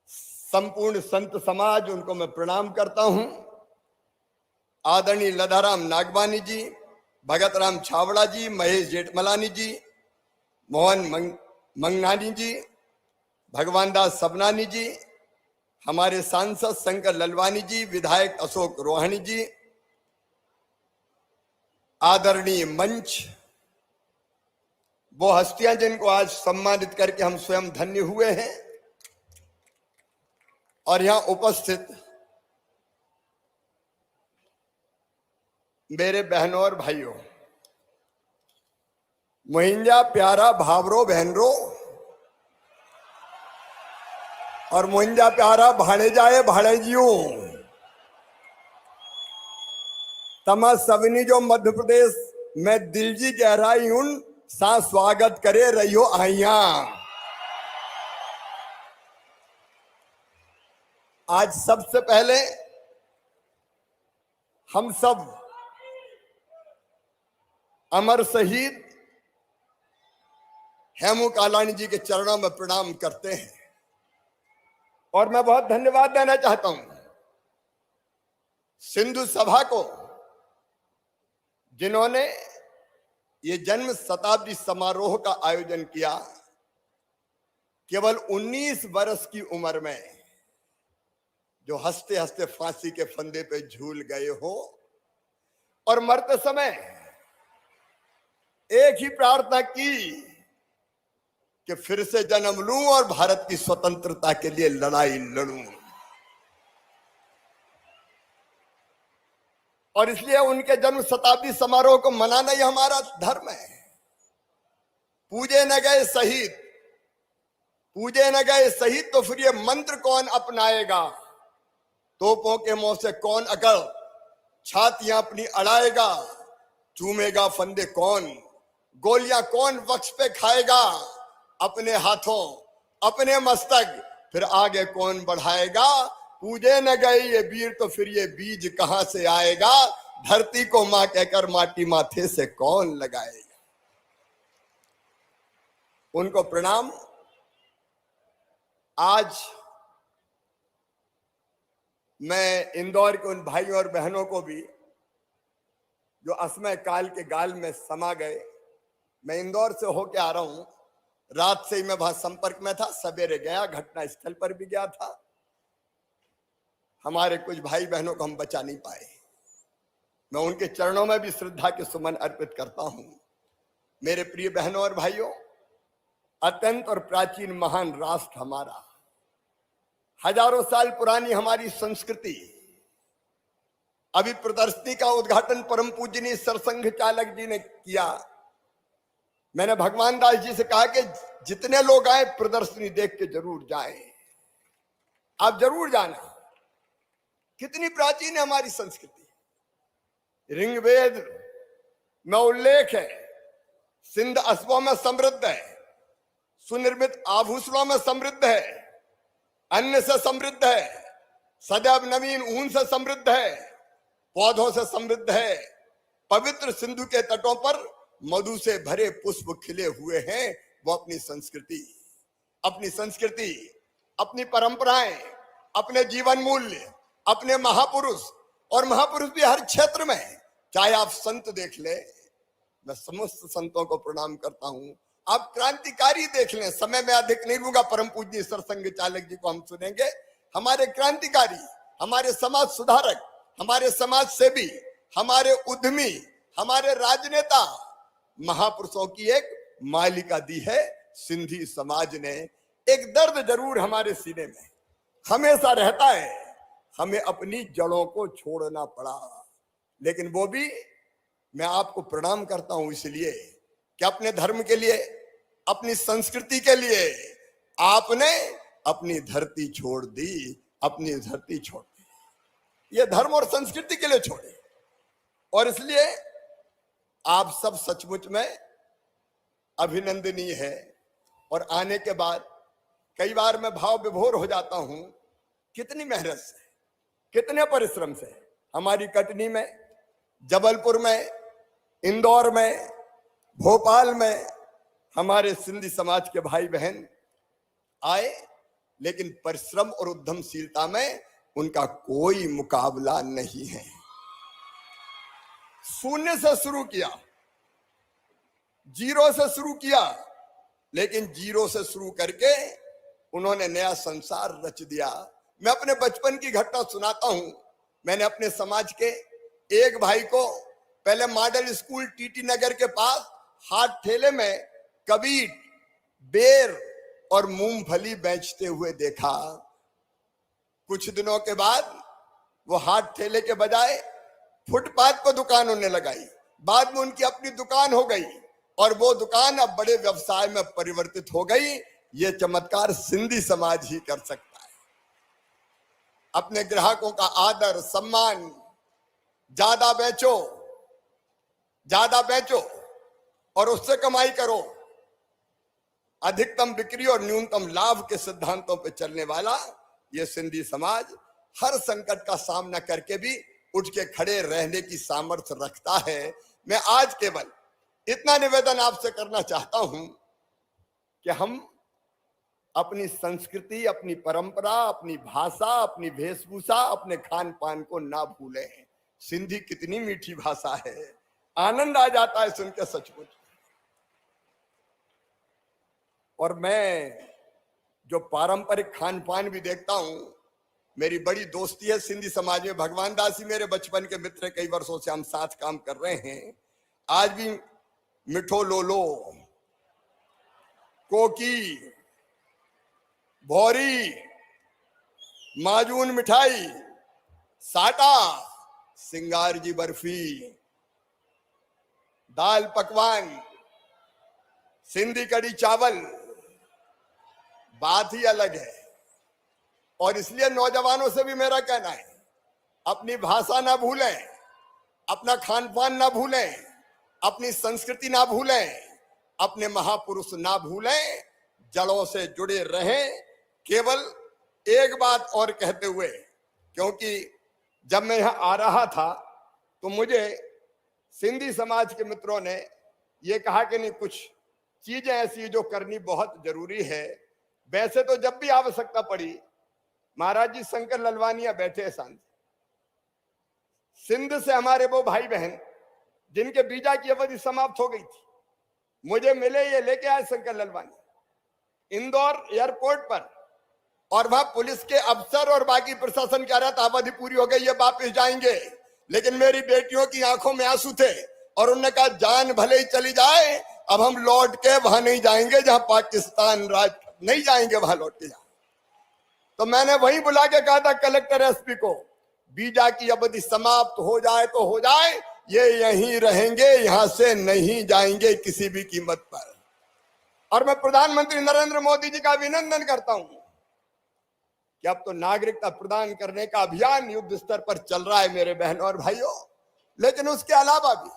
संपूर्ण संत समाज, उनको मैं प्रणाम करता हूं। आदरणीय लधाराम नागवानी जी, भगत राम छावड़ा जी, महेश जेठमलानी जी, मोहन मंगनानी जी, भगवान दास सबनानी जी, हमारे सांसद शंकर ललवानी जी, विधायक अशोक रोहानी जी, आदरणीय मंच, वो हस्तियां जिनको आज सम्मानित करके हम स्वयं धन्य हुए हैं, और यहां उपस्थित मेरे बहनों और भाइयों, मुहिंजा प्यारा भावरो बहनरो और मुहिंजा प्यारा भाड़े जाए भाड़े जियो, तमा सवनी जो मध्य प्रदेश में दिल जी गहराई उन सा स्वागत करे रहियो आइया। आज सबसे पहले हम सब अमर शहीद हेमू कालानी जी के चरणों में प्रणाम करते हैं। और मैं बहुत धन्यवाद देना चाहता हूं सिंधु सभा को, जिन्होंने ये जन्म शताब्दी समारोह का आयोजन किया। केवल 19 वर्ष की उम्र में जो हंसते हंसते फांसी के फंदे पे झूल गए हो और मरते समय एक ही प्रार्थना की कि फिर से जन्म लूं और भारत की स्वतंत्रता के लिए लड़ाई लड़ूं। और इसलिए उनके जन्म शताब्दी समारोह को मनाना ही हमारा धर्म है। पूजे न गए शहीद, पूजे न गए शहीद, तो फिर ये मंत्र कौन अपनाएगा? तोपों के मुंह से कौन अकड़ छातियां अपनी अड़ाएगा? चूमेगा फंदे कौन, गोलियां कौन वक्ष पे खाएगा? अपने हाथों अपने मस्तक फिर आगे कौन बढ़ाएगा? पूजे न गए ये वीर तो फिर ये बीज कहां से आएगा, धरती को मां कहकर माटी माथे से कौन लगाएगा। उनको प्रणाम। आज मैं इंदौर के उन भाइयों और बहनों को भी जो असमय काल के गाल में समा गए, मैं इंदौर से होके आ रहा हूं, रात से ही मैं वहां संपर्क में था, सवेरे गया, घटना स्थल पर भी गया था। हमारे कुछ भाई बहनों को हम बचा नहीं पाए। मैं उनके चरणों में भी श्रद्धा के सुमन अर्पित करता हूं। मेरे प्रिय बहनों और भाइयों, अत्यंत और प्राचीन महान राष्ट्र हमारा, हजारों साल पुरानी हमारी संस्कृति, अभी प्रदर्शनी का उद्घाटन परम पूजनीय सरसंघ चालक जी ने किया। मैंने भगवान दास जी से कहा कि जितने लोग आए प्रदर्शनी देख के जरूर जाएं, आप जरूर जाना। कितनी प्राचीन है हमारी संस्कृति। ऋग्वेद में उल्लेख है, सिंध अस्वों में समृद्ध है, सुनिर्मित आभूषणों में समृद्ध है, अन्न से समृद्ध है, सदैव नवीन ऊन से समृद्ध है, पौधों से समृद्ध है। पवित्र सिंधु के तटों पर मधु से भरे पुष्प खिले हुए हैं। वो अपनी संस्कृति, अपनी परंपराएं, अपने जीवन मूल्य, अपने महापुरुष, और महापुरुष भी हर क्षेत्र में, चाहे आप संत देख ले, मैं समस्त संतों को प्रणाम करता हूं। आप क्रांतिकारी देख लें, समय में अधिक नहीं लूंगा, परम पूज्य सरसंघ चालक जी को हम सुनेंगे। हमारे क्रांतिकारी, हमारे समाज सुधारक, हमारे समाज सेवी, हमारे उद्यमी, हमारे राजनेता, महापुरुषों की एक मालिका दी है सिंधी समाज ने। एक दर्द जरूर हमारे सीने में हमेशा रहता है, हमें अपनी जड़ों को छोड़ना पड़ा, लेकिन वो भी मैं आपको प्रणाम करता हूं इसलिए कि अपने धर्म के लिए, अपनी संस्कृति के लिए आपने अपनी धरती छोड़ दी, अपनी धरती छोड़ दी। ये धर्म और संस्कृति के लिए छोड़े, और इसलिए आप सब सचमुच में अभिनंदनीय है। और आने के बाद कई बार मैं भाव विभोर हो जाता हूं, कितनी मेहनत से, कितने परिश्रम से हमारी कटनी में, जबलपुर में, इंदौर में, भोपाल में हमारे सिंधी समाज के भाई बहन आए, लेकिन परिश्रम और उद्यमशीलता में उनका कोई मुकाबला नहीं है। शून्य से शुरू किया, जीरो से शुरू किया, लेकिन जीरो से शुरू करके उन्होंने नया संसार रच दिया। मैं अपने बचपन की घटना सुनाता हूं। मैंने अपने समाज के एक भाई को पहले मॉडल स्कूल टीटी नगर के पास हाथ ठेले में कबीर, बेर और मूंगफली बेचते हुए देखा। कुछ दिनों के बाद वो हाथ ठेले के बजाय फुटपाथ पर दुकान होने लगाई। बाद में उनकी अपनी दुकान हो गई, और वो दुकान अब बड़े व्यवसाय में परिवर्तित हो गई। ये चमत्कार सिंधी समाज ही कर सकता है। अपने ग्राहकों का आदर सम्मान, ज्यादा बेचो और उससे कमाई करो। अधिकतम बिक्री और न्यूनतम लाभ के सिद्धांतों पर चलने वाला ये सिंधी समाज हर संकट का सामना करके भी उठ के खड़े रहने की सामर्थ्य रखता है। मैं आज केवल इतना निवेदन आपसे करना चाहता हूं कि हम अपनी संस्कृति, अपनी परंपरा, अपनी भाषा, अपनी वेशभूषा, अपने खान पान को ना भूलें। सिंधी कितनी मीठी भाषा है, आनंद आ जाता है सुन के सचमुच। और मैं जो पारंपरिक खान पान भी देखता हूं, मेरी बड़ी दोस्ती है सिंधी समाज में। भगवान दास जी मेरे बचपन के मित्र, कई वर्षों से हम साथ काम कर रहे हैं। आज भी मिठो लोलो, कोकी, भौरी, माजून मिठाई, साटा, सिंगार जी बर्फी, दाल पकवान, सिंधी कड़ी चावल, बात ही अलग है। और इसलिए नौजवानों से भी मेरा कहना है, अपनी भाषा ना भूलें, अपना खान पान ना भूलें, अपनी संस्कृति ना भूलें, अपने महापुरुष ना भूलें, जड़ों से जुड़े रहें। केवल एक बात और कहते हुए क्योंकि जब मैं यहां आ रहा था तो मुझे सिंधी समाज के मित्रों ने ये कहा कि नहीं, कुछ चीजें ऐसी जो करनी बहुत जरूरी है। वैसे तो जब भी आवश्यकता पड़ी, महाराज जी शंकर ललवानिया बैठे हैं सांझ, सिंध से हमारे वो भाई बहन जिनके वीजा की अवधि समाप्त हो गई थी, मुझे मिले, ये लेके आए शंकर ललवानी इंदौर एयरपोर्ट पर, और वहां पुलिस के अफसर और बाकी प्रशासन कह रहा था अवधि पूरी हो गई, ये वापस जाएंगे। लेकिन मेरी बेटियों की आंखों में आंसू थे और उन्होंने कहा जान भले ही चली जाए, अब हम लौट के वहां नहीं जाएंगे जहां पाकिस्तान राज, नहीं जाएंगे वहां लौट के। तो मैंने वहीं बुला के कहा था कलेक्टर एसपी को, वीजा की अवधि समाप्त हो जाए तो हो जाए, ये यहीं रहेंगे, यहां से नहीं जाएंगे किसी भी कीमत पर। और मैं प्रधानमंत्री नरेंद्र मोदी जी का अभिनंदन करता हूं कि अब तो नागरिकता प्रदान करने का अभियान युद्ध स्तर पर चल रहा है मेरे बहनों और भाइयों। लेकिन उसके अलावा भी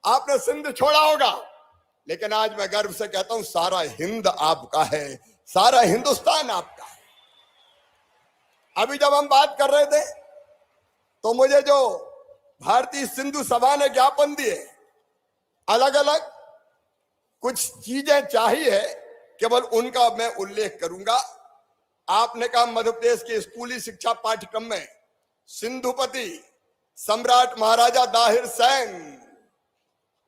आपने सिंध छोड़ा होगा, लेकिन आज मैं गर्व से कहता हूं सारा हिंद आपका है, सारा हिंदुस्तान आपका है। अभी जब हम बात कर रहे थे तो मुझे जो भारतीय सिंधु सभा ने ज्ञापन दिए, अलग अलग कुछ चीजें चाहिए, केवल उनका मैं उल्लेख करूंगा। आपने कहा मध्य प्रदेश के स्कूली शिक्षा पाठ्यक्रम में सिंधुपति सम्राट महाराजा दाहिर सैन,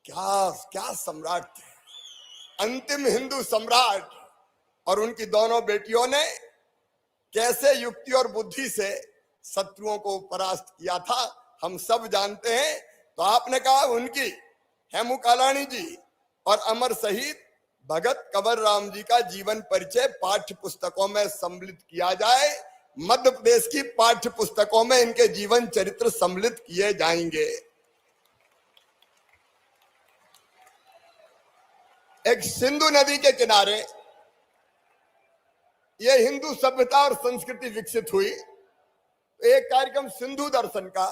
क्या क्या सम्राट थे, अंतिम हिंदू सम्राट, और उनकी दोनों बेटियों ने कैसे युक्ति और बुद्धि से शत्रुओं को परास्त किया था, हम सब जानते हैं। तो आपने कहा उनकी हेमू कालाणी जी और अमर शहीद भगत कंवर राम जी का जीवन परिचय पाठ्य पुस्तकों में सम्मिलित किया जाए। मध्य प्रदेश की पाठ्य पुस्तकों में इनके जीवन चरित्र सम्मिलित किए जाएंगे। एक सिंधु नदी के किनारे ये हिंदू सभ्यता और संस्कृति विकसित हुई। एक कार्यक्रम सिंधु दर्शन का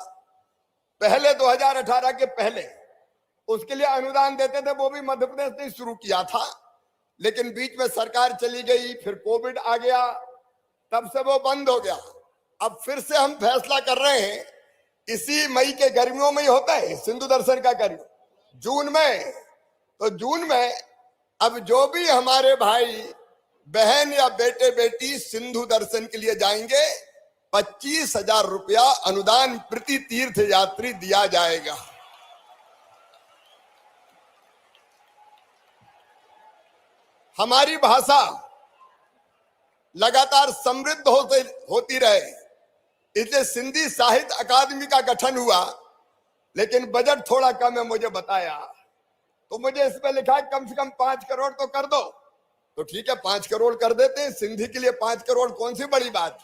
पहले 2018 के पहले उसके लिए अनुदान देते थे, वो भी मध्य प्रदेश ने शुरू किया था, लेकिन बीच में सरकार चली गई, फिर कोविड आ गया, तब से वो बंद हो गया। अब फिर से हम फैसला कर रहे हैं, इसी मई के गर्मियों में ही होता है सिंधु दर्शन का कार्यक्रम, जून में। तो जून में अब जो भी हमारे भाई बहन या बेटे बेटी सिंधु दर्शन के लिए जाएंगे, 25,000 रुपया अनुदान प्रति तीर्थ यात्री दिया जाएगा। हमारी भाषा लगातार समृद्ध होती रहे, इसलिए सिंधी साहित्य अकादमी का गठन हुआ, लेकिन बजट थोड़ा कम है मुझे बताया। तो मुझे इसमें लिखा है कम से कम 5 करोड़ तो कर दो। तो ठीक है 5 करोड़ कर देते हैं, सिंधी के लिए 5 करोड़ कौन सी बड़ी बात।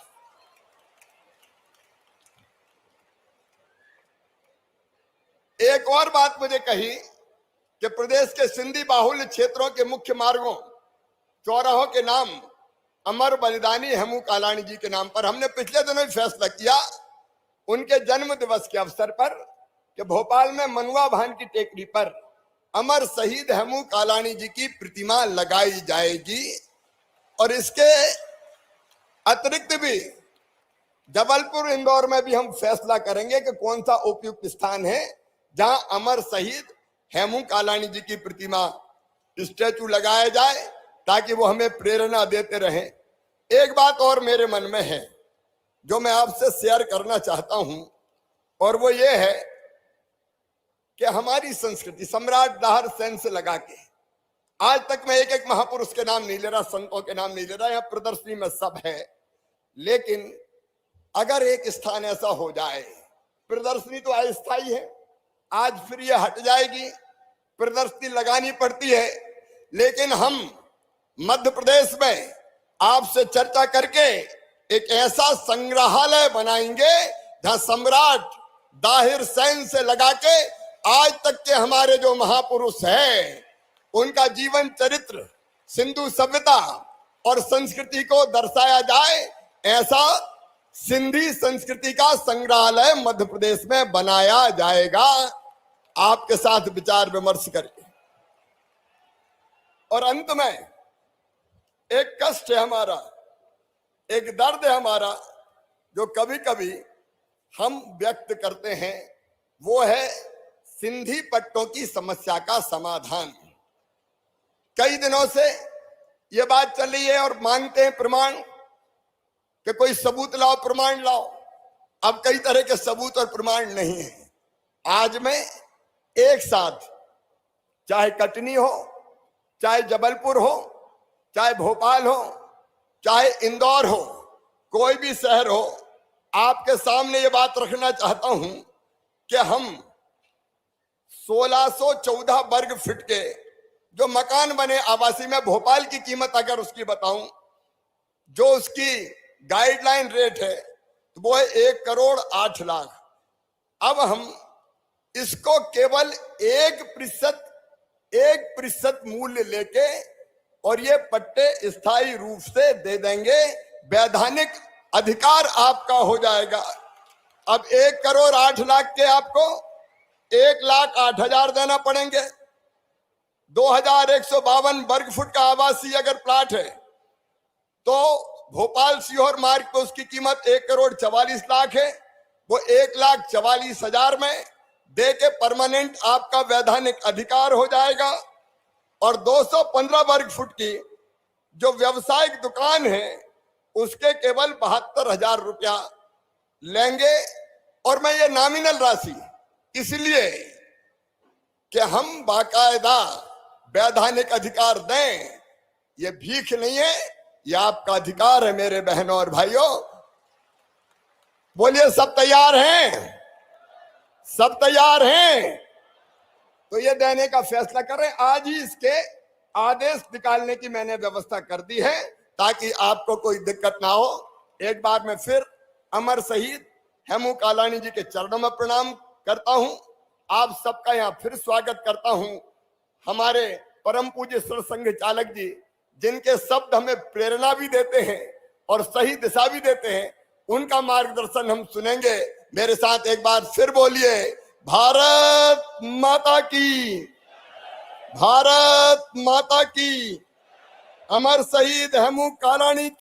एक और बात मुझे कही कि प्रदेश के सिंधी बाहुल्य क्षेत्रों के मुख्य मार्गों चौराहों के नाम अमर बलिदानी हेमू कालाणी जी के नाम पर हमने पिछले दिनों फैसला किया, उनके जन्म दिवस के अवसर पर, कि भोपाल में मनुआ भान की टेकरी पर अमर शहीद हेमू कालाणी जी की प्रतिमा लगाई जाएगी। और इसके अतिरिक्त भी जबलपुर इंदौर में भी हम फैसला करेंगे कि कौन सा उपयुक्त स्थान है जहां अमर शहीद हेमू कालाणी जी की प्रतिमा, स्टैचू लगाया जाए, ताकि वो हमें प्रेरणा देते रहें। एक बात और मेरे मन में है जो मैं आपसे शेयर करना चाहता हूं, और वो ये है कि हमारी संस्कृति सम्राट दाहिर सैन से लगा के आज तक मैं एक एक महापुरुष के नाम नहीं ले रहा, संतों के नाम नहीं ले रहा, यहाँ प्रदर्शनी में सब है, लेकिन अगर एक स्थान ऐसा हो जाए, प्रदर्शनी तो अस्थायी है, आज फिर ये हट जाएगी, प्रदर्शनी लगानी पड़ती है, लेकिन हम मध्य प्रदेश में आपसे चर्चा करके एक ऐसा संग्रहालय बनाएंगे जहां सम्राट दाहिर सैन से लगा के आज तक के हमारे जो महापुरुष हैं उनका जीवन चरित्र, सिंधु सभ्यता और संस्कृति को दर्शाया जाए। ऐसा सिंधी संस्कृति का संग्रहालय मध्य प्रदेश में बनाया जाएगा, आपके साथ विचार विमर्श करके। और अंत में एक कष्ट है हमारा, एक दर्द है हमारा, जो कभी कभी हम व्यक्त करते हैं वो है सिंधी पट्टों की समस्या का समाधान। कई दिनों से ये बात चल रही है और मांगते हैं प्रमाण कि कोई सबूत लाओ, प्रमाण लाओ। अब कई तरह के सबूत और प्रमाण नहीं है। आज मैं एक साथ, चाहे कटनी हो, चाहे जबलपुर हो, चाहे भोपाल हो, चाहे इंदौर हो, कोई भी शहर हो, आपके सामने ये बात रखना चाहता हूं कि हम 1614 वर्ग फीट के जो मकान बने आवासीय में, भोपाल की कीमत अगर उसकी बताऊं, जो उसकी गाइडलाइन रेट है तो वो है 1,08,00,000। अब हम इसको केवल 1% मूल्य लेके और ये पट्टे स्थायी रूप से दे देंगे, वैधानिक अधिकार आपका हो जाएगा। अब 1,08,00,000 के आपको 1,08,000 देना पड़ेंगे। 2,152 वर्ग फुट का आवासीय अगर प्लाट है तो भोपाल सीहोर मार्ग पे उसकी कीमत 1,44,00,000 है। वो 1,44,000 में दे के परमानेंट आपका वैधानिक अधिकार हो जाएगा। और 215 वर्ग फुट की जो व्यवसायिक दुकान है उसके केवल 72,000 रुपया लेंगे। और मैं ये नॉमिनल राशि इसलिए कि हम बाकायदा वैधानिक अधिकार दें, ये भीख नहीं है, ये आपका अधिकार है मेरे बहनों और भाइयों। बोलिए सब तैयार हैं? सब तैयार हैं? तो ये देने का फैसला करें। आज ही इसके आदेश निकालने की मैंने व्यवस्था कर दी है ताकि आपको कोई दिक्कत ना हो। एक बार मैं फिर अमर शहीद हेमू कालानी जी के चरणों में प्रणाम करता हूं। आप सबका यहाँ फिर स्वागत करता हूं। हमारे परम पूज्य सरसंघ चालक जी, जिनके शब्द हमें प्रेरणा भी देते हैं और सही दिशा भी देते हैं, उनका मार्गदर्शन हम सुनेंगे। मेरे साथ एक बार फिर बोलिए, भारत माता की, भारत माता की, अमर शहीद हेमू कालानी